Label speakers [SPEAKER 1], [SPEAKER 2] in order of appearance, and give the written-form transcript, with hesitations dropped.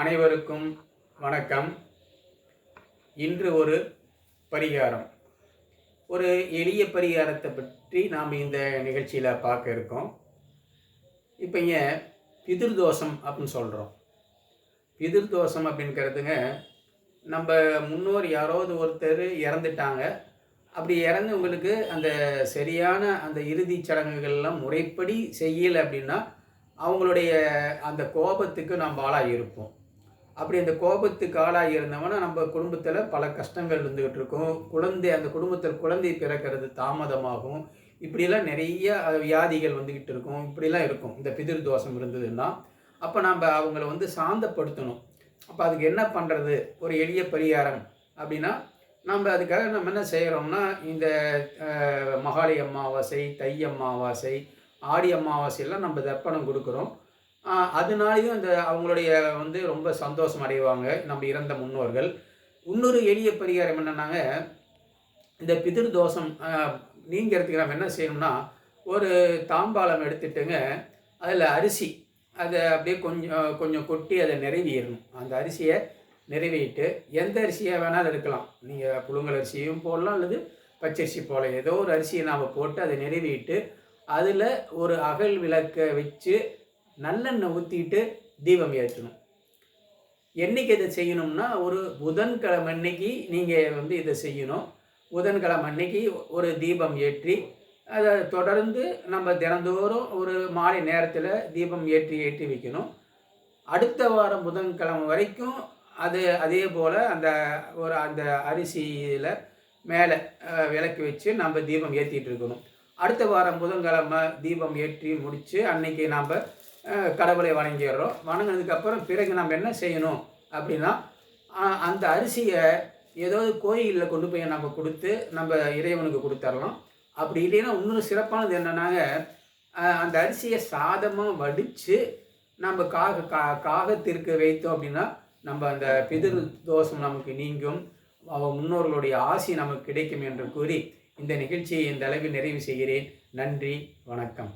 [SPEAKER 1] அனைவருக்கும் வணக்கம். இன்று ஒரு பரிகாரம், ஒரு எளிய பரிகாரத்தை பற்றி நாம் இந்த நிகழ்ச்சியில் பார்க்க இருக்கோம். இப்போ இங்கே பிதிர்தோஷம் அப்படின்னு சொல்கிறோம். பிதிர்தோஷம் அப்படிங்கிறதுங்க, நம்ம முன்னோர் யாராவது ஒருத்தர் இறந்துட்டாங்க. அப்படி இறந்தவங்களுக்கு அந்த சரியான அந்த இறுதிச் சடங்குகள்லாம் முறைப்படி செய்யலை அப்படின்னா அவங்களுடைய அந்த கோபத்துக்கு நம்ம ஆளாகி இருப்போம். அப்படி அந்த கோபத்துக்கு ஆளாகி இருந்தவனா நம்ம குடும்பத்தில் பல கஷ்டங்கள் இருந்துக்கிட்டு இருக்கும். அந்த குடும்பத்தில் குழந்தை பிறக்கிறது தாமதமாகும். இப்படிலாம் நிறைய வியாதிகள் வந்துக்கிட்டு இருக்கும். இப்படிலாம் இருக்கும் இந்த பிதிர் தோஷம் இருந்ததுன்னா. அப்போ நம்ம அவங்கள சாந்தப்படுத்தணும். அப்போ அதுக்கு என்ன பண்ணுறது, ஒரு எளிய பரிகாரம் அப்படின்னா, அதுக்காக நம்ம என்ன செய்கிறோம்னா, இந்த மகாளி அமாவாசை, தை அமாவாசை, ஆடி அமாவாசையெல்லாம் நம்ம தர்ப்பணம் கொடுக்குறோம். அதனாலேயும் அவங்களுடைய ரொம்ப சந்தோஷம் அடைவாங்க நம்ம இறந்த முன்னோர்கள். இன்னொரு எளிய பரிகாரம் என்னென்னாங்க, இந்த பிதிர் தோஷம் நீங்கிறதுக்கு நம்ம என்ன செய்யணும்னா, ஒரு தாம்பாளம் எடுத்துட்டுங்க, அதில் அரிசி அதை அப்படியே கொஞ்சம் கொஞ்சம் கொட்டி அதை நிறைவிடணும். அந்த அரிசியை நிறைவிட்டு, எந்த அரிசியாக வேணாலும் இருக்கலாம். நீங்கள் புழுங்கல் அரிசியும் போடலாம், அல்லது பச்சரிசி போடலாம். ஏதோ ஒரு அரிசியை நாம் போட்டு அதை நிறைவிட்டு, அதில் ஒரு அகல் விளக்கை வச்சு நல்லெண்ணெய் ஊற்றிட்டு தீபம் ஏற்றணும். என்றைக்கு இதை செய்யணும்னா, ஒரு புதன்கிழமை அன்னைக்கு நீங்கள் இதை செய்யணும். புதன்கிழமை அன்னைக்கு ஒரு தீபம் ஏற்றி, அதை தொடர்ந்து நம்ம தினந்தோறும் ஒரு மாலை நேரத்தில் தீபம் ஏற்றி ஏற்றி வைக்கணும். அடுத்த வாரம் புதன்கிழமை வரைக்கும் அதே போல் அந்த அரிசியில் மேலே விளக்கு வச்சு நம்ம தீபம் ஏற்றிட்டு இருக்கணும். அடுத்த வாரம் புதன்கிழமை தீபம் ஏற்றி முடித்து அன்னைக்கு நாம் கடவுளை வணங்கிடுறோம். வணங்கினதுக்கப்புறம் பிறகு நம்ம என்ன செய்யணும் அப்படின்னா, அந்த அரிசியை ஏதாவது கோயிலில் கொண்டு போய் நம்ம கொடுத்து நம்ம இறைவனுக்கு கொடுத்துடலாம். அப்படி இல்லைன்னா இன்னொரு சிறப்பானது என்னென்னாங்க, அந்த அரிசியை சாதமாக வடித்து நம்ம காகத்திற்கு வைத்தோம் அப்படின்னா, நம்ம அந்த பிதிர் தோஷம் நமக்கு நீங்கும், முன்னோர்களுடைய ஆசி நமக்கு கிடைக்கும் என்று கூறி இந்த நிகழ்ச்சியை இந்த அளவில் நிறைவு செய்கிறேன். நன்றி, வணக்கம்.